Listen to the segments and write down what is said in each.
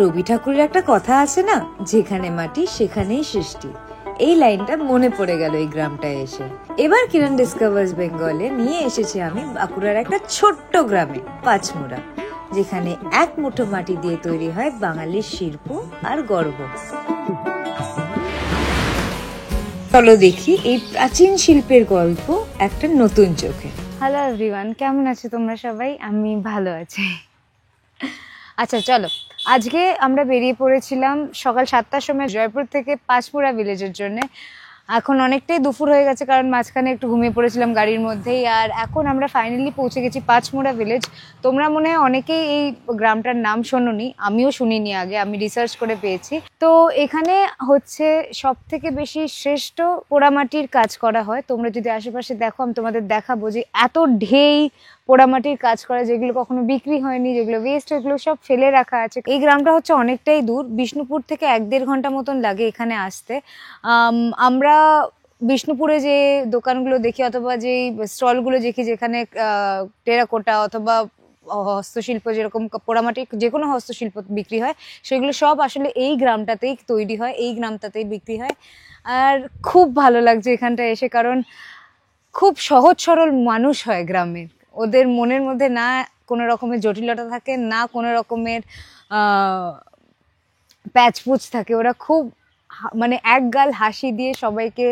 রবি ঠাকুরের একটা কথা আছে না, যেখানে মাটি সেখানেই সৃষ্টি। এই লাইনটা মনে পড়ে গেল এই গ্রামটায় এসে। এবার কিরণ ডিসকভার্স বেঙ্গলে নিয়ে এসেছি আমি বাঁকুড়ার একটা ছোট্ট গ্রামে, পাঁচমুড়া, যেখানে এক মুঠো মাটি দিয়ে তৈরি হয় বাঙালির শিল্প আর গর্ব। চলো দেখি এই প্রাচীন শিল্পের গল্প একটা নতুন চোখে। হ্যালো এভরিওয়ান, কেমন আছো তোমরা সবাই? আমি ভালো আছি। আচ্ছা চলো, আজকে আমরা বেরিয়ে পড়েছিলাম সকাল 7টার সময় জয়পুর থেকে পাঁচমুড়া ভিলেজের জন্য। এখন অনেকটাই দুপুর হয়ে গেছে, কারণ মাঝখানে একটু ঘুমিয়ে পড়েছিলাম গাড়ির মধ্যেই। আর এখন আমরা ফাইনালি পৌঁছে গেছি পাঁচমুড়া ভিলেজ। তোমরা মনে হয় অনেকেই এই গ্রামটার নাম শোনোনি, আমিও শুনিনি আগে, আমি রিসার্চ করে পেয়েছি। তো এখানে হচ্ছে সব থেকে বেশি শ্রেষ্ঠ পোড়ামাটির কাজ করা হয়। তোমরা যদি আশেপাশে দেখো, আমি তোমাদের দেখাবো যে এত ঢেই পোড়ামাটির কাজ করা, যেগুলো কখনো বিক্রি হয়নি, যেগুলো ওয়েস্ট, এগুলো সব ফেলে রাখা আছে। এই গ্রামটা হচ্ছে অনেকটাই দূর, বিষ্ণুপুর থেকে 1-1.5 ঘন্টা মতন লাগে এখানে আসতে। আমরা বিষ্ণুপুরে যে দোকানগুলো দেখি অথবা যে স্টলগুলো দেখি, যেখানে টেরাকোটা অথবা হস্তশিল্প, যেরকম পোড়ামাটির যে কোনো হস্তশিল্প বিক্রি হয়, সেগুলো সব আসলে এই গ্রামটাতেই তৈরি হয়, এই গ্রামটাতেই বিক্রি হয়। আর খুব ভালো লাগছে এখানটা এসে, কারণ খুব সহজ সরল মানুষ হয় গ্রামের। ওদের মনের মধ্যে না কোনো রকমের জটিলতা থাকে, না কোনো রকমের প্যাচপুচ থাকে। ওরা খুব মানে একগাল হাসি দিয়ে সবাইকে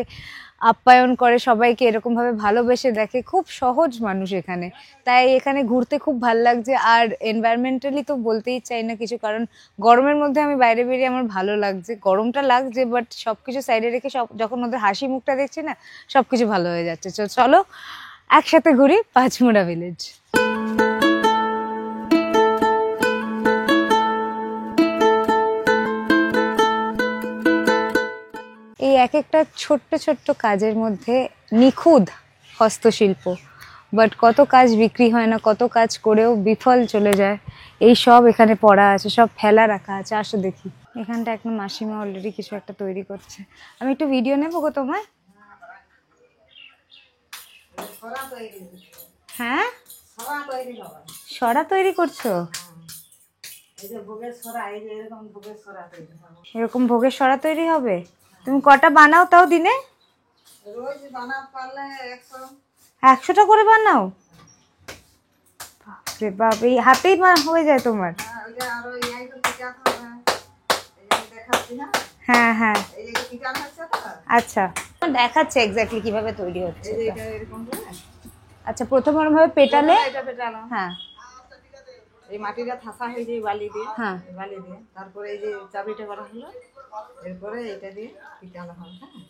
আপ্যায়ন করে, সবাইকে এরকমভাবে ভালোবেসে দেখে। খুব সহজ মানুষ এখানে, তাই এখানে ঘুরতে খুব ভালো লাগছে। আর এনভায়রনমেন্টালি তো বলতেই চাই না কিছু, কারণ গরমের মধ্যে আমি বাইরে বেরিয়ে আমার ভালো লাগছে, গরমটা লাগছে, বাট সবকিছু সাইডে রেখে যখন ওদের হাসি মুখটা দেখছি না, সবকিছু ভালো হয়ে যাচ্ছে। চলো একসাথে ঘুরি পাঁচমুড়া ভিলেজ। এই এক একটা ছোট্ট ছোট্ট কাজের মধ্যে নিখুঁত হস্তশিল্প, বাট কত কাজ বিক্রি হয় না, কত কাজ করেও বিফল চলে যায়। এই সব এখানে পড়া আছে, সব ফেলা রাখা আছে। আসো দেখি। এখানটা এখন মাসিমা অলরেডি কিছু একটা তৈরি করছে। আমি একটু ভিডিও নেবো গো তোমায়। হ্যাঁ, সরা তৈরি করছো? এরকম ভোগের সরা তৈরি হবে? তুমি কটা বানাও তাও দিনে? রোজ বানাও পারলে 100টা করে বানাও? বাপরে বাপ, এই হাতেই হয়ে যায় তোমার? হ্যাঁ হ্যাঁ, আচ্ছা দেখাচ্ছে এক্স্যাক্টলি কিভাবে তৈরি হচ্ছে। আচ্ছা, প্রথমে ওরকম ভাবে পেটালে, হ্যাঁ, এই মাটিটা থাসা হয়ে যায় বালি দিয়ে, হ্যাঁ বালি দিয়ে, তারপরে এই যে চাবিটা করা হলো, এরপরে এটা দিয়ে পিটানো হয়। হ্যাঁ,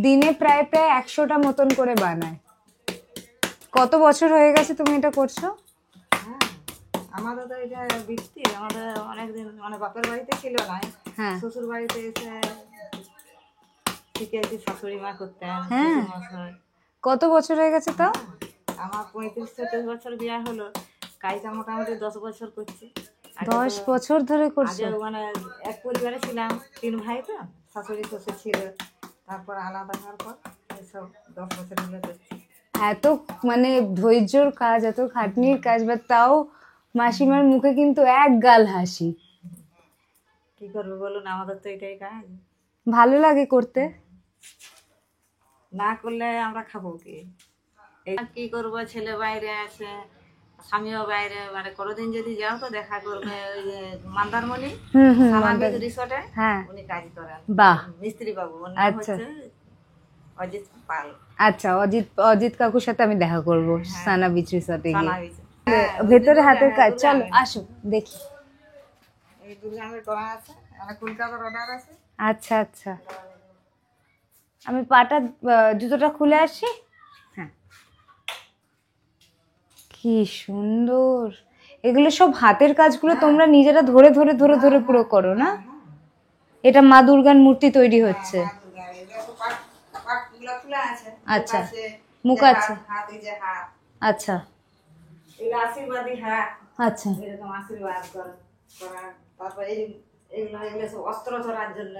দিনে প্রায় 100টা মতন করে বানায়। কত বছর হয়ে গেছে তুমি এটা করছো? হ্যাঁ, আমাদের তো এটা বৃত্তি, আমাদের অনেকদিন, মানে বাপের বাড়িতে ছিল না, হ্যাঁ শ্বশুর বাড়িতে এসে শিখেছি, শাশুড়ি মা করতেন। হ্যাঁ, কত বছর হয়ে গেছে তাও? আমার 35-40 বছর বিয়ে হলো, কাজটা মোটামুটি 10 বছর করছি। 10 বছর ধরে করছো? মানে এক পরিবারে ছিলাম, 3 ভাই, তো শাশুড়ি শ্বশুর ছিল, তারপর আলাদা হওয়ার পর এসব 10 বছর হলো করছি। এত মানে ধৈর্যর কাজ, এত খাটনির কাজ, বা তাও মাসিমার মুখে কিন্তু এক গাল হাসি। কি করবো বলুন, আমাদের তো এটাই কাজ, ভালো লাগে করতে। না করলে আমরা খাবো কি? কি করবো, ছেলে বাইরে আছে, স্বামীও বাইরে, মানে কোনোদিন যদি যাও তো দেখা করবে ওই যে মন্দারমণি রিসোর্টে, হ্যাঁ উনি কাজ করেন। বাহ, মিস্ত্রি বাবু। আচ্ছা, অজিত পাল। আচ্ছা, অজিত কাকুর সাথে আমি দেখা করবো সানা বিচ রিসোর্টে গিয়ে। ভেতরে হাতের কাজ, চলো আসো দেখি। এই দুর্গাঙ্গের করা আছে, মানে কলকাতার অর্ডার আছে। আচ্ছা আচ্ছা, আমি পাটা জুতোটা খুলে আসি। হ্যাঁ, কি সুন্দর! এগুলো সব হাতের কাজগুলো তোমরা নিজেরা ধরে ধরে ধরে ধরে পুরো করো না? এটা মা দুর্গার মূর্তি তৈরি হচ্ছে। আচ্ছা, মুখ আছে, আচ্ছা, আশীর্বাদী হাত, আচ্ছা, এরকম আশীর্বাদ করা। তারপর এইগুলো সব অস্ত্র ধরার জন্য,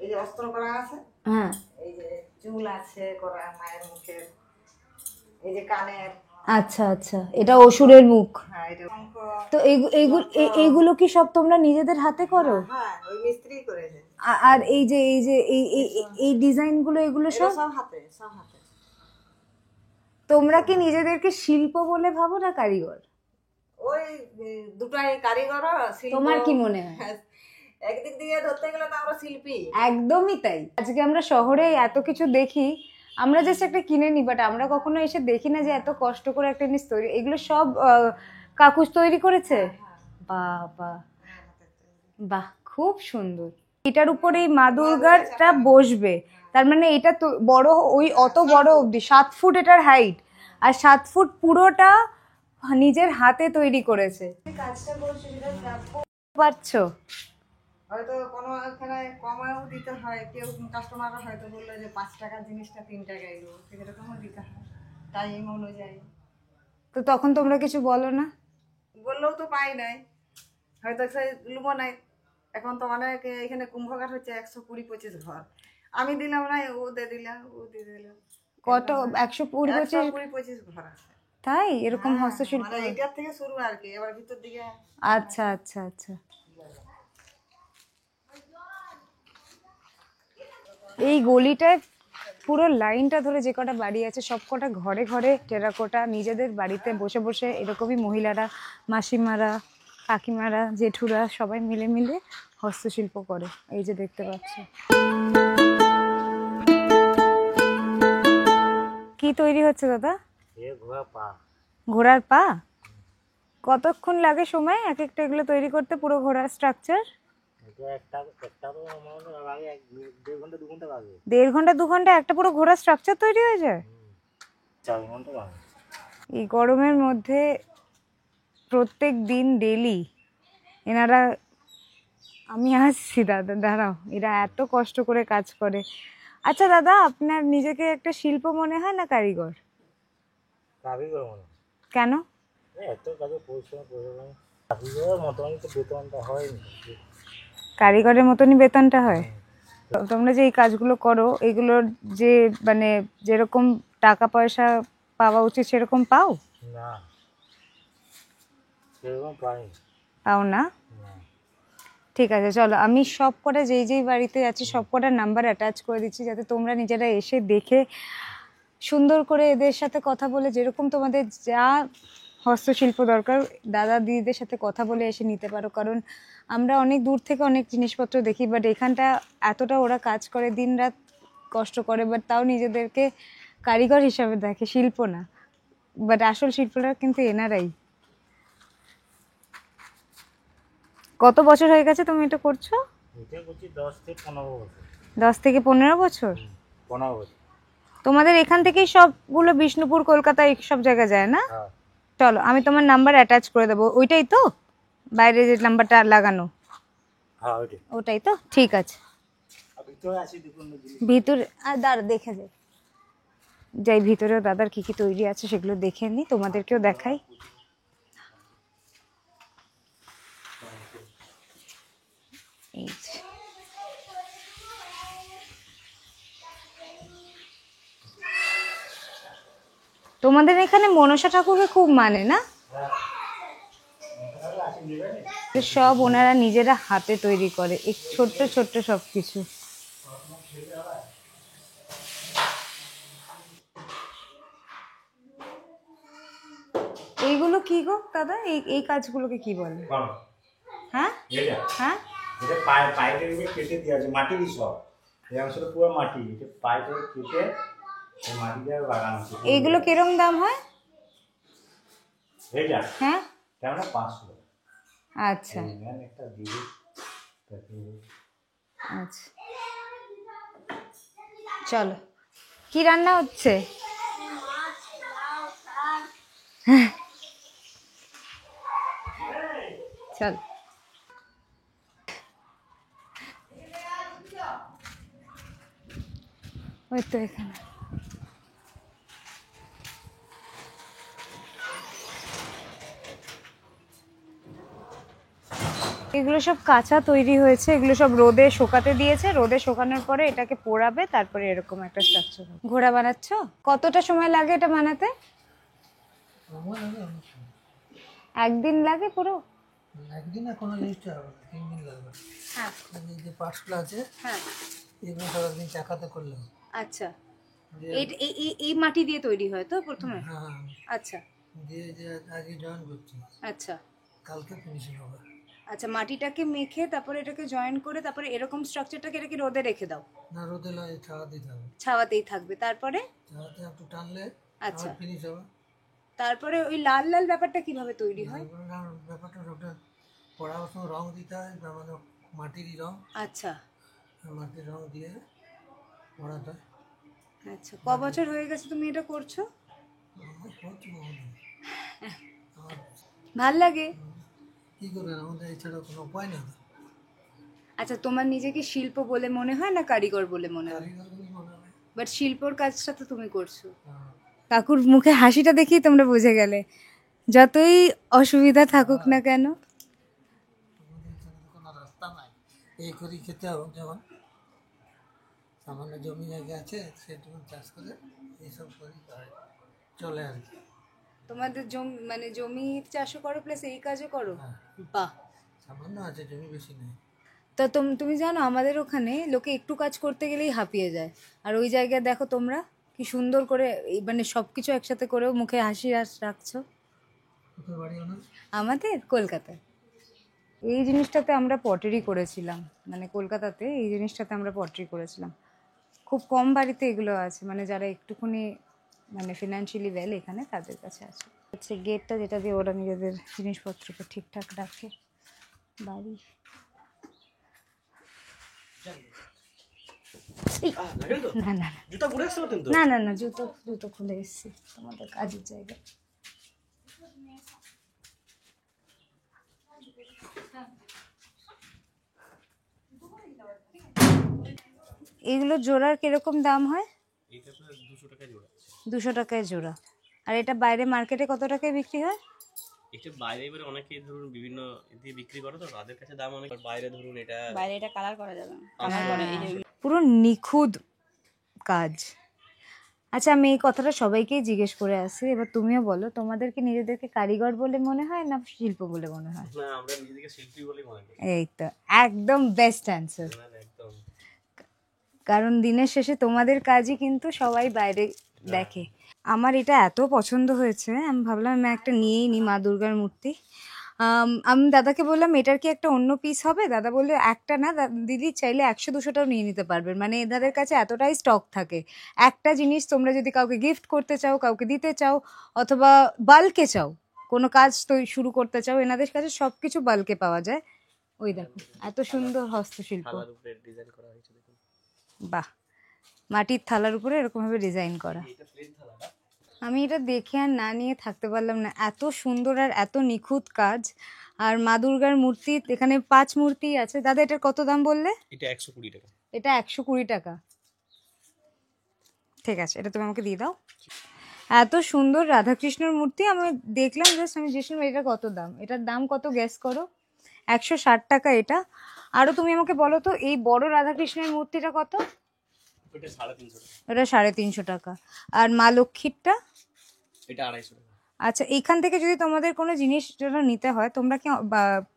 এই যে অস্ত্র করা আছে, হ্যাঁ, এই যে চুল আছে করা মায়ের মুখের, এই যে কানের, আচ্ছা আচ্ছা, এটা অসুরের মুখ। হ্যাঁ এটা শঙ্খ। তো এইগুলো কি সব তোমরা নিজেদের হাতে করো? হ্যাঁ ওই মিস্ত্রি করেছে। আর এই যে এই ডিজাইন গুলো, এগুলো সব সব হাতে, সব হাতে। তোমরা কি নিজেদেরকে শিল্প বলে ভাবো না কারিগর? ওই দুটাই কারিগর। তোমার কি মনে হয়? একদিক দিয়ে ধরতে গেলে তো আমরা শিল্পী। একদমই তাই। আজকে আমরা শহরে এত কিছু দেখি, আমরা জাস্ট একটা কিনে নি, বাট আমরা কখনো এসে দেখি না যে এত কষ্ট করে একটা জিনিস তৈরি। এগুলো সব কাকুজ তৈরি করেছে। বাহ বাহ বাহ, খুব সুন্দর। এটার উপরে এই মা দুর্গাটা বসবে, তার মানে এটা তো বড়, ওই অত বড় অবধি 7 ফুট এটার হাইট, আর 7 ফুট পুরোটা নিজের হাতে তৈরি করেছে। কাজটা করছে যেটা পারছো, হয়তো কোনো এখানে কমাও দিতে হয়, কেউ কাস্টমাররা হয়তো বললো যে 5 টাকার জিনিসটা 3 টাকায় দেবো, সেরকমও দিতে হয় টাইম অনুযায়ী। তো তখন তোমরা কিছু বলো না? বললেও তো পাই নাই, হয়তো সে লুবো নাই। এখন তো অনেক এখানে কুম্ভঘাট হচ্ছে 120-25 ঘর, আমি দিলাম না, ও দিয়ে দিলাম, ও দিয়ে দিলাম। কত 120-25 ঘর আছে। তাই? এরকম হস্তশিল্প মানে এটার থেকে শুরু আর কি, এবার ভিতর দিকে। আচ্ছা আচ্ছা আচ্ছা। এই গলিটায় পুরো লাইনটা ধরে যে কটা বাড়ি আছে সব কটা ঘরে ঘরে টেরাকোটা, নিজেদের বাড়িতে বসে বসে এরকমই মহিলারা, মাসিমারা, কাকিমারা, জেঠুরা সবাই মিলে মিলে হস্তশিল্প করে। এই যে দেখতে পাচ্ছ কি তৈরি হচ্ছে দাদা? ঘোড়ার পা। কতক্ষণ লাগে সময় এক একটা এগুলো তৈরি করতে, পুরো ঘোড়ার স্ট্রাকচার? 1.5-2 ঘন্টা একটা পুরো ঘোড়ার স্ট্রাকচার তৈরি হয়ে যায়? 4 ঘন্টা লাগে। এই গরমের মধ্যে প্রত্যেক দিন ডেলি এনারা, আমি আসছি দাদা, দাঁড়াও, এরা এত কষ্ট করে কাজ করে। আচ্ছা দাদা, আপনার নিজেকে একটা শিল্প মনে হয় না কারিগর? কারিগর মনে হয়। কেন? এত কাজে পরিশ্রম করে কারিগরের মতনই তো বেতনটা হয়। কারিগরের মতনই বেতনটা হয়। তোমরা যে এই কাজগুলো করো, এগুলোর যে মানে যেরকম টাকা পয়সা পাওয়া উচিত সেরকম পাও? না, সেরকম পাই পাও না? ঠিক আছে, চলো আমি সব কটা যেই বাড়িতে আছি সব কটার নাম্বার অ্যাটাচ করে দিচ্ছি, যাতে তোমরা নিজেরা এসে দেখে সুন্দর করে এদের সাথে কথা বলে, যেরকম তোমাদের যা হস্তশিল্প দরকার দাদা দিদিদের সাথে কথা বলে এসে নিতে পারো। কারণ আমরা অনেক দূর থেকে অনেক জিনিসপত্র দেখি, বাট এখানটা এতটা ওরা কাজ করে, দিন রাত কষ্ট করে, বাট তাও নিজেদেরকে কারিগর হিসাবে দেখে, শিল্প না। বাট আসল শিল্পটা কিন্তু এনারাই। কত বছর হয়ে গেছে তুমি এটা করছো? এটা করছি 10 থেকে 15 বছর। 10 থেকে 15 বছর? 15 বছর। তোমাদের এখান থেকেই সবগুলো বিষ্ণুপুর, কলকাতা এই সব জায়গায় যায় না? চলো আমি তোমার নাম্বার অ্যাটাচ করে দেবো। ওইটাই তো বাইরে যে নাম্বারটা লাগানো? হ্যাঁ ওটাই তো, ঠিক আছে। ভিতরে আসি, দেখুন ভিতরে দাঁড়া, দেখে যাই ভিতরেও দাদার কি কি তৈরি আছে সেগুলো দেখে নি, তোমাদেরকেও দেখাই। এই যে তোমাদের এখানে মনসা ঠাকুরকে খুব মানে না? সব ওনারা নিজেরা হাতে তৈরি করে, এই ছোট্ট ছোট্ট সবকিছু। এইগুলো কি গো দাদা, এই কাজগুলোকে কি বলে? হ্যাঁ হ্যাঁ, এটা পাইপের উপরে কেটে দেওয়া আছে, মাটির সব এই অংশটা পুরো মাটি, এটা পাইপে কেটে এই মাটি দিয়ে লাগানো আছে। এইগুলো কিরকম দাম হয়? এইটা হ্যাঁ কেমন? 500। আচ্ছা একটা দিয়ে আচ্ছা, চলো কি রান্না হচ্ছে? চল ওই তো এখানে। এগুলো সব কাঁচা তৈরি হয়েছে, এগুলো সব রোদে শুকাতে দিয়েছে, রোদে শুকানোর পরে এটাকে পোড়াবে, তারপরে এরকম একটা স্ট্রাকচার। ঘোড়া বানাচ্ছ? কতটা সময় লাগে এটা বানাতে? সময় লাগে অনেক সময়। একদিন লাগে পুরো? একদিনে কোনো জিনিসটা হবে না, 3 দিন লাগবে। হ্যাঁ এই যে পার্টসগুলো আছে হ্যাঁ। এগুলো সব একদিন চাকাতে করলে হবে। আচ্ছা, দিয়ে এই মাটি দিয়ে তৈরি হয় তো প্রথমে? হ্যাঁ হ্যাঁ, আচ্ছা দিয়ে যে আজকে জয়েন করছি, আচ্ছা কালকে ফিনিশিং হবে। আচ্ছা, মাটিটাকে মেখে তারপরে এটাকে জয়েন করে তারপরে এরকম স্ট্রাকচারটাকে এটাকে রোদে রেখে দাও? না রোদে লাগে, ছাওয়া দিতে হবে। ছাওয়াতেই থাকবে, তারপরে? ছাওয়াতে একটু টানলে আচ্ছা, আবার ফিনিশ হবে। তারপরে ওই লাল লাল ব্যাপারটা কিভাবে তৈরি হয়? আর ব্যাপারটা ওটা পড়ার সময় রং দিতে হয়, মানে মাটিরই রং, আচ্ছা মাটির রং দিয়ে পড়াতে হয়। আচ্ছা, ক বছর হয়ে গেছে তুমি এটা করছো? আমার করছি বহুদিন। আমার ভাল লাগে? কী করবেন, আমাদের এছাড়া কোনো উপায় নেই। আচ্ছা, তোমার নিজেকে শিল্প বলে মনে হয় না কারিগর বলে মনে হয়? কারিগর বলে মনে হয়। বাট শিল্পর কাজটা তো তুমি করছো। হ্যাঁ। কাকুর মুখে হাসিটা দেখেই তোমরা বুঝে গেলে, যতই অসুবিধা থাকুক না কেন। আমাদের এখানে তো কোনো রাস্তা নাই, এই করি খেতে হবে। যেমন সামান্য জমি জায়গা আছে, সেটুকু চাষ করে এইসব করি চলে আর কি। তোমাদের জমি মানে জমি চাষও করো প্লাস এই কাজও করো? হ্যাঁ, বাহ। সামান্য আছে, জমি বেশি নেই। তো তুমি জানো আমাদের ওখানে লোকে একটু কাজ করতে গেলেই হাঁপিয়ে যায়, আর ওই জায়গায় দেখো তোমরা কি সুন্দর করে মানে সব কিছু একসাথে করেও মুখে হাসি রাখছো। কোথায় বাড়ি ওনার? আমাদের কলকাতায় এই জিনিসটাতে আমরা পটেরি করেছিলাম, মানে কলকাতাতে এই জিনিসটাতে আমরা পটেরি করেছিলাম। খুব কম বাড়িতে এগুলো আছে, মানে যারা একটুখানি মানে ফিনান্সিয়ালি ওয়েল এখানে তাদের কাছে আছে। হচ্ছে গেটটা যেটা দিয়ে ওরা নিজেদের জিনিসপত্রকে ঠিকঠাক রাখে বাড়ি। না না না না না, জুতো জুতো খুলে এসেছি তোমাদের কাজের জায়গায়। এগুলো জোড়ার কিরকম দাম হয়? 200 টাকায় জোড়া। আর এটা বাইরে মার্কেটে কত টাকায় বিক্রি হয়? এটা বাইরে এবারে অনেকে ধরুন বিভিন্ন দিয়ে বিক্রি করে, তো তাদের কাছে দাম অনেক। বাইরে ধরুন এটা বাইরে এটা কালার করা যাবে না। পুরো নিখুঁত কাজ। আচ্ছা, আমি এই কথাটা সবাইকেই জিজ্ঞেস করে আসি, এবার তুমিও বলো, তোমাদেরকে নিজেদেরকে কারিগর বলে মনে হয় না শিল্প বলে মনে হয়? না, আমরা নিজেদেরকে শিল্পী বলেই মনে করি। এই তো একদম বেস্ট অ্যান্সার। একদম। কারণ দিনের শেষে তোমাদের কাজই কিন্তু সবাই বাইরে দেখে। আমার এটা এত পছন্দ হয়েছে, আমি ভাবলাম আমি একটা নিয়েই নিই মা দুর্গার মূর্তি। আমি দাদাকে বললাম এটার কি একটা অন্য পিস হবে? দাদা বললো একটা না দিদি, চাইলে 100-200টাও নিয়ে নিতে পারবেন, মানে এদের কাছে এতটাই স্টক থাকে। একটা জিনিস তোমরা যদি কাউকে গিফট করতে চাও, কাউকে দিতে চাও, অথবা বাল্কে চাও, কোনো কাজ তো শুরু করতে চাও, এনাদের কাছে সব কিছু বাল্কে পাওয়া যায়। ওই দেখো এত সুন্দর হস্তশিল্প। থালার উপরে ডিজাইন করা হয়েছে দেখুন। বাহ, মাটির থালার উপরে এরকম ভাবে ডিজাইন করা। এটা প্লেন থালাটা। আমি এটা দেখে আর না নিয়ে থাকতে পারলাম না, এত সুন্দর আর এত নিখুঁত কাজ। আর মা দুর্গার মূর্তি এখানে 5 মূর্তি আছে। দাদা এটার কত দাম বললে? এটা 120 টাকা। এটা 120 টাকা। ঠিক আছে, এটা তুমি আমাকে দিয়ে দাও। এত সুন্দর রাধাকৃষ্ণর মূর্তি আমি দেখলাম, জাস্ট আমি জিজ্ঞেস করলাম এটা কত দাম, এটার দাম কত গ্যাস করো? 160 টাকা এটা। আরো তুমি আমাকে বলো তো এই বড় রাধাকৃষ্ণের মূর্তিটা কত? এটা 350 টাকা। এটা 350 টাকা। আর মা লক্ষ্মীরটা? এটা 250 টাকা। আচ্ছা, এইখান থেকে যদি তোমাদের কোনো জিনিস যেন নিতে হয়, তোমরা কি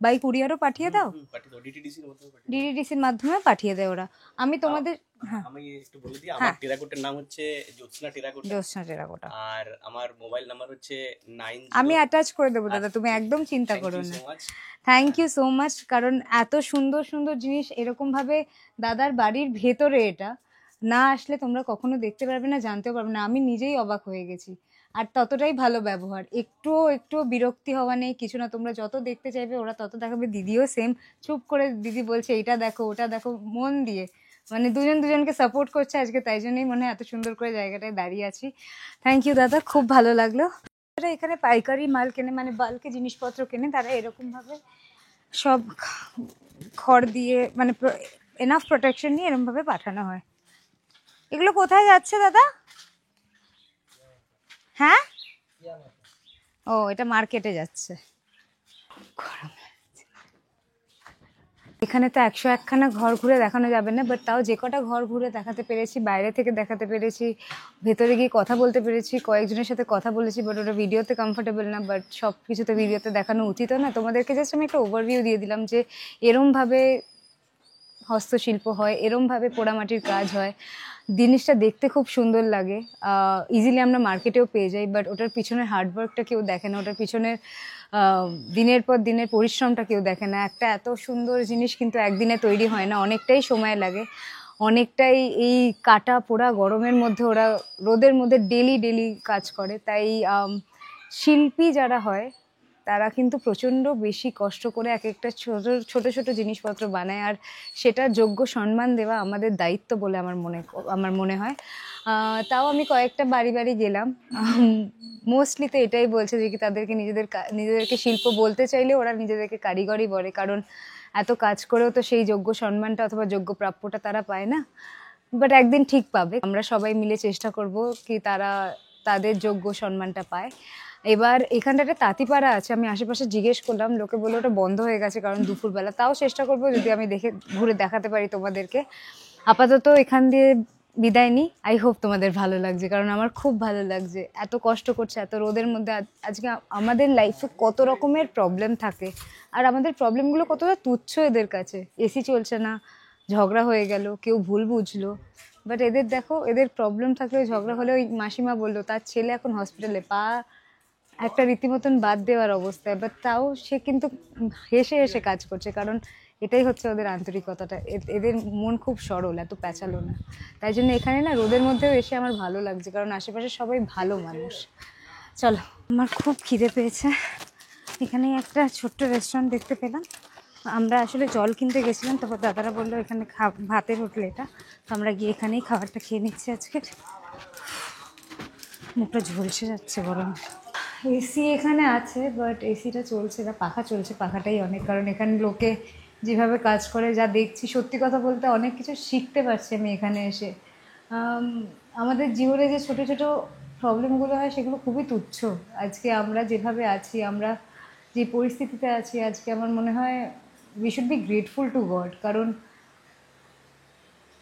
বাই কুরিয়ারও পাঠিয়ে দাও? পাঠিয়ে দাও, ডিটিডিসির মধ্যে পাঠিয়ে দাও। ডিডিডিসির মাধ্যমে পাঠিয়ে দেয় ওরা। আমি তোমাদের হ্যাঁ, আমি একটু বলে দিই, আমার টেরাকোটার নাম হচ্ছে জ্যোৎস্না টেরাকোটা। জ্যোৎস্না টেরাকোটা। আর আমার মোবাইল নাম্বার হচ্ছে 90। আমি অ্যাটাচ করে দেবো দাদা, তুমি একদম চিন্তা করো না। Thank you so much. কারণ এত সুন্দর সুন্দর জিনিস এরকম ভাবে দাদার বাড়ির ভেতরে, এটা না আসলে তোমরা কখনো দেখতে পারবে না, জানতেও পারবে না। আমি নিজেই অবাক হয়ে গেছি। আর ততটাই ভালো ব্যবহার, একটু বিরক্তি হওয়া নেই, কিছু না। তোমরা যত দেখতে চাইবে ওরা তত দেখাবে। দিদিও সেম, চুপ করে দিদি বলছে এটা দেখো ওটা দেখো, মন দিয়ে, মানে দুজন দুজনকে সাপোর্ট করছে আজকে, তাই জন্যই মনে হয় এত সুন্দর করে জায়গাটায় দাঁড়িয়ে আছি। থ্যাংক ইউ দাদা, খুব ভালো লাগলো। যারা এখানে পাইকারি মাল কেনে, মানে বাল্কে জিনিসপত্র কেনে, তারা এরকম ভাবে সব খড় দিয়ে, মানে এনাফ প্রোটেকশন নিয়ে এরকম ভাবে পাঠানো হয়। এগুলো কোথায় যাচ্ছে দাদা? হ্যাঁ, ও এটা মার্কেটে যাচ্ছে। গরম লাগছে। এখানে তো 101খানা ঘর ঘুরে দেখানো যাবে না, বাট তাও যে কটা ঘর ঘুরে দেখাতে পেরেছি, বাইরে থেকে দেখাতে পেরেছি, ভেতরে গিয়ে কথা বলতে পেরেছি, কয়েকজনের সাথে কথা বলেছি, বাট ওটা ভিডিওতে কমফোর্টেবল না, বাট সব কিছু তো ভিডিওতে দেখানো উচিত না। তোমাদেরকে জাস্ট আমি একটা ওভারভিউ দিয়ে দিলাম যে এরমভাবে হস্তশিল্প হয়, এরমভাবে পোড়ামাটির কাজ হয়। জিনিসটা দেখতে খুব সুন্দর লাগে, ইজিলি আমরা মার্কেটেও পেয়ে যাই, বাট ওটার পিছনের হার্ডওয়ার্কটা কেউ দেখে না, ওটার পিছনের দিনের পর দিনের পরিশ্রমটা কেউ দেখে না। একটা এত সুন্দর জিনিস কিন্তু একদিনে তৈরি হয় না, অনেকটাই সময় লাগে, অনেকটাই এই কাটা পোড়া গরমের মধ্যে ওরা রোদের মধ্যে ডেলি কাজ করে। তাই শিল্পী যারা হয় তারা কিন্তু প্রচণ্ড বেশি কষ্ট করে এক একটা ছোট জিনিসপত্র বানায়, আর সেটার যোগ্য সম্মান দেওয়া আমাদের দায়িত্ব বলে আমার মনে হয়। তাও আমি কয়েকটা বাড়ি গেলাম, মোস্টলি তো এটাই বলছে যে কি তাদেরকে নিজেদেরকে শিল্প বলতে চাইলে ওরা নিজেদেরকে কারিগরই বলে, কারণ এত কাজ করেও তো সেই যোগ্য সম্মানটা অথবা যোগ্য প্রাপ্যটা তারা পায় না। বাট একদিন ঠিক পাবে, আমরা সবাই মিলে চেষ্টা করব কি তারা তাদের যোগ্য সম্মানটা পায়। এবার এখানটা একটা তাঁতিপাড়া আছে, আমি আশেপাশে জিজ্ঞেস করলাম, লোকে বললো ওটা বন্ধ হয়ে গেছে কারণ দুপুরবেলা। তাও চেষ্টা করবো যদি আমি ঘুরে দেখাতে পারি তোমাদেরকে। আপাতত এখান দিয়ে বিদায় নিই। আই হোপ তোমাদের ভালো লাগছে, কারণ আমার খুব ভালো লাগছে। এত কষ্ট করছে এত রোদের মধ্যে। আজকে আমাদের লাইফে কত রকমের প্রবলেম থাকে, আর আমাদের প্রবলেমগুলো কতটা তুচ্ছ এদের কাছে। এসি চলছে না, ঝগড়া হয়ে গেল, কেউ ভুল বুঝলো, বাট এদের দেখো, এদের প্রবলেম থাকলে ঝগড়া হলে ওই মাসিমা বললো তার ছেলে এখন হসপিটালে, পা একটা রীতিমতন বাদ দেওয়ার অবস্থায়, বাট তাও সে কিন্তু হেসে কাজ করছে, কারণ এটাই হচ্ছে ওদের আন্তরিকতাটা। এদের মন খুব সরল, এত প্যাঁচালো না। তাই জন্য এখানে না রোদের মধ্যেও এসে আমার ভালো লাগছে, কারণ আশেপাশে সবাই ভালো মানুষ। চলো, আমার খুব খিদে পেয়েছে। এখানে একটা ছোট্ট রেস্টুরেন্ট দেখতে পেলাম। আমরা আসলে জল কিনতে গেছিলাম, তারপর দাদারা বললো এখানে ভাতের হোটেল এটা, তো আমরা গিয়ে এখানেই খাবারটা খেয়ে নিচ্ছি আজকে। মুখটা ঝলসে যাচ্ছে গরম। এসি এখানে আছে, বাট এসিটা চলছে না, পাখা চলছে, পাখাটাই অনেক। কারণ এখানে লোকে যেভাবে কাজ করে যা দেখছি, সত্যি কথা বলতে অনেক কিছু শিখতে পারছি আমি এখানে এসে। আমাদের জীবনে যে ছোট প্রবলেমগুলো হয় সেগুলো খুবই তুচ্ছ। আজকে আমরা যেভাবে আছি, আমরা যে পরিস্থিতিতে আছি আজকে, আমার মনে হয় we should be grateful to god, কারণ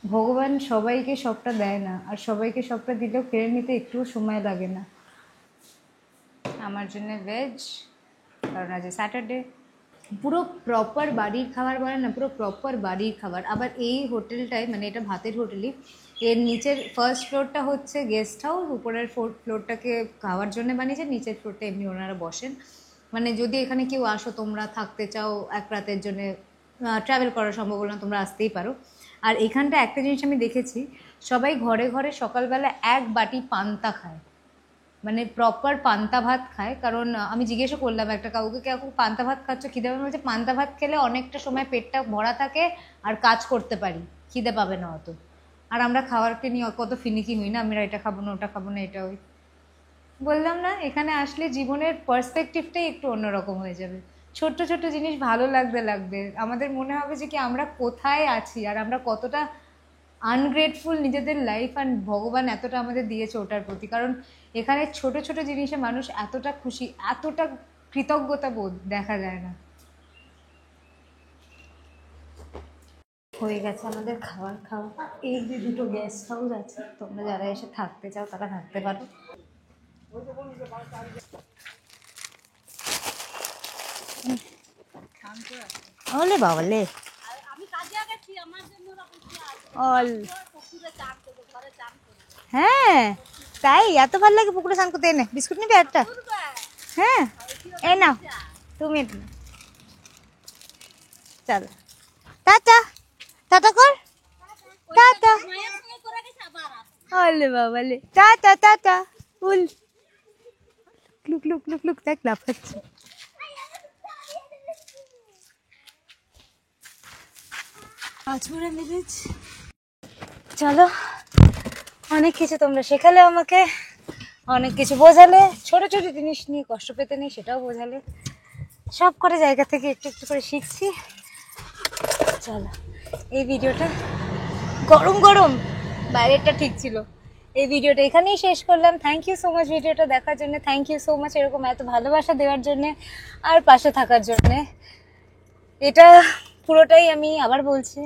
ভগবান সবাইকে সবটা দেয় না, আর সবাইকে সবটা দিলেও কেড়ে নিতে একটুও সময় লাগে না। আমার জন্য ভেজ, কারণ আজ স্যাটারডে। পুরো প্রপার বাড়ির খাবার বলে না, পুরো প্রপার বাড়ির খাবার। আবার এই হোটেলটায়, মানে এটা ভাতের হোটেলই, এর নিচের ফার্স্ট ফ্লোরটা হচ্ছে গেস্ট হাউস, উপরের ফোর্থ ফ্লোরটাকে খাওয়ার জন্য বানিয়েছে, নিচের ফ্লোরটা এমনি ওনারা বসেন। মানে যদি এখানে কেউ আসো, তোমরা থাকতে চাও এক রাতের জন্য, ট্রাভেল করা সম্ভব হলো না, তোমরা আসতেই পারো। আর এখানটা একটা জিনিস আমি দেখেছি, সবাই ঘরে ঘরে সকালবেলা এক বাটি পান্তা খায়, মানে প্রপার পান্তা ভাত খায়। কারণ আমি জিজ্ঞেসও করলাম একটা কাউকে, কাকু পান্তা ভাত খাচ্ছ, খিদে পাবে? বলছে পান্তা ভাত খেলে অনেকটা সময় পেটটা ভরা থাকে আর কাজ করতে পারি, খিদে পাবে না অত। আর আমরা খাবারকে নিয়ে কত ফিনিকি হই না, আমরা এটা খাবো না, ওটা খাবো না, এটা ওই। বললাম না, এখানে আসলে জীবনের পার্সপেক্টিভটাই একটু অন্যরকম হয়ে যাবে। ছোট্ট জিনিস ভালো লাগবে, আমাদের মনে হবে যে কি আমরা কোথায় আছি, আর আমরা কতটা আনগ্রেটফুল নিজেদের লাইফ, আর ভগবান এতটা আমাদের দিয়েছে ওটার প্রতি। কারণ এখানে ছোট জিনিসে মানুষ এতটা খুশি, এতটা কৃতজ্ঞতা বোধ দেখা যায় না। হয়ে গেছে আমাদের খাওয়া। এই যে দুটো গেস্ট হাউস আছে, তোমরা যারা এসে থাকতে চাও তারা থাকতে পারো। ওলে বাবালে, হ্যাঁ তাই এত ভালো লাগে পুকুরে স্নান করতে। এনে বিস্কুট নিবি একটা? হ্যাঁ এই নাও তুমি। চলো টাটা, টাটা কর, টাটা। ওলে বাবালে, টাটা টাটা। উল লুক দেখ লাফাচ্ছে। চলো, অনেক কিছু তোমরা শেখালে আমাকে, অনেক কিছু বোঝালে, ছোট জিনিস নিয়ে কষ্ট পেতে নেই সেটাও বোঝালে। সব করে জায়গা থেকে একটু করে শিখছি। চলো, এই ভিডিওটা গরম বাইরেটা ঠিক ছিল, এই ভিডিওটা এখানেই শেষ করলাম। থ্যাংক ইউ সো মাচ ভিডিওটা দেখার জন্য, থ্যাংক ইউ সো মাচ এরকম এত ভালোবাসা দেওয়ার জন্যে আর পাশে থাকার জন্যে। এটা পুরোটাই আমি আবার বলছি,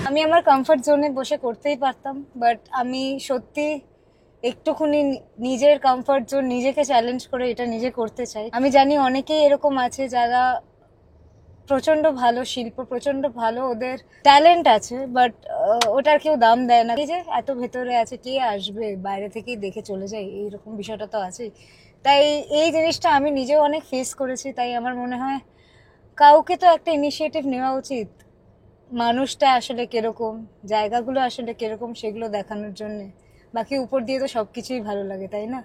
আমি আমার কমফর্ট জোনে বসে করতেই পারতাম, বাট আমি সত্যি একটুখানি নিজের কমফর্ট জোন নিজেকে চ্যালেঞ্জ করে এটা নিজে করতে চাই। আমি জানি অনেকেই এরকম আছে যারা প্রচন্ড ভালো শিল্প, প্রচন্ড ভালো ওদের ট্যালেন্ট আছে, বাট ওটার কেউ দাম দেয় না। এই যে এত ভেতরে আছে, কে আসবে, বাইরে থেকেই দেখে চলে যায়, এইরকম বিষয়টা তো আছে। তাই এই জিনিসটা আমি নিজেও অনেক ফেস করেছি। তাই আমার মনে হয় কাউকে তো একটা ইনিশিয়েটিভ নেওয়া উচিত, মানুষটা আসলে কিরকম, জায়গাগুলো আসলে কিরকম সেগুলো দেখানোর জন্যে। বাকি উপর দিয়ে তো সব কিছুই ভালো লাগে, তাই না?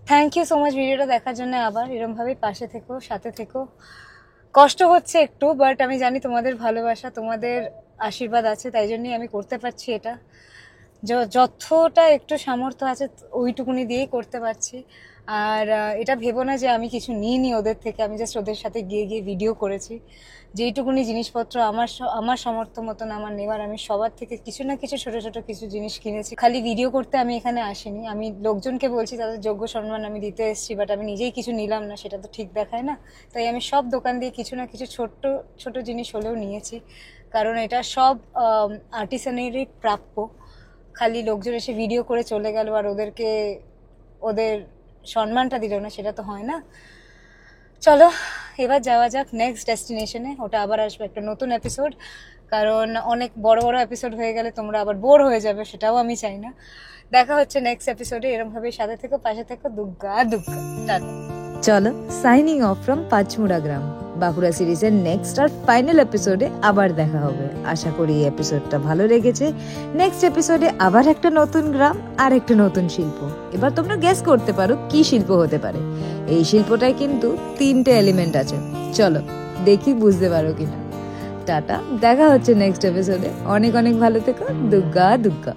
থ্যাংক ইউ সো মাচ ভিডিওটা দেখার জন্য। আবার এরমভাবেই পাশে থেকো, সাথে থেকো। কষ্ট হচ্ছে একটু, বাট আমি জানি তোমাদের ভালোবাসা, তোমাদের আশীর্বাদ আছে, তাই জন্যই আমি করতে পারছি এটা। যতটা একটু সামর্থ্য আছে ওইটুকুনি দিয়েই করতে পারছি। আর এটা ভেবো না যে আমি কিছু নিইনি ওদের থেকে, আমি জাস্ট ওদের সাথে গিয়ে গিয়ে ভিডিও করেছি। যেইটুকুনি জিনিসপত্র আমার সামর্থ্য মতন আমার নেওয়ার, আমি সবার থেকে কিছু না কিছু ছোট ছোট কিছু জিনিস কিনেছি। খালি ভিডিও করতে আমি এখানে আসিনি, আমি লোকজনকে বলছি তাদের যোগ্য সম্মান আমি দিতে এসেছি, বাট আমি নিজেই কিছু নিলাম না, সেটা তো ঠিক দেখায় না। তাই আমি সব দোকান দিয়ে কিছু না কিছু ছোট্ট ছোট জিনিস হলেও নিয়েছি, কারণ এটা সব আর্টিসানেরই প্রাপ্য। খালি লোকজন এসে ভিডিও করে চলে গেল আর ওদেরকে ওদের সম্মানটা দিল না, সেটা তো হয় না। চলো এবার যাওয়া যাক নেক্সট ডেস্টিনেশনে। ওটা আবার আসবে একটা নতুন এপিসোড, কারণ অনেক বড় বড় এপিসোড হয়ে গেলে তোমরা আবার বোর হয়ে যাবে, সেটাও আমি চাই না। দেখা হচ্ছে নেক্সট এপিসোডে। এরমভাবে সাথে থেকো, পাশে থেকো। দুগ্গা দুগ্গা টাটা। চলো সাইনিং অফ ফ্রম পাঁচমুড়া গ্রাম। বাঁকুড়া সিরিজের নেক্সট আর ফাইনাল এপিসোডে আবার দেখা হবে। আশা করি এই এপিসোডটা ভালো লেগেছে। নেক্সট এপিসোডে আবার একটা নতুন গ্রাম আর একটা নতুন শিল্প। এবার তোমরা গেস করতে পারো কি শিল্প হতে পারে। এই শিল্পটায় কিন্তু 3টে এলিমেন্ট আছে, চলো দেখি বুঝতে পারো কিনা। টাটা, দেখা হচ্ছে নেক্সট এপিসোডে। অনেক অনেক ভালো থেকো। দুগ্গা দুগ্গা।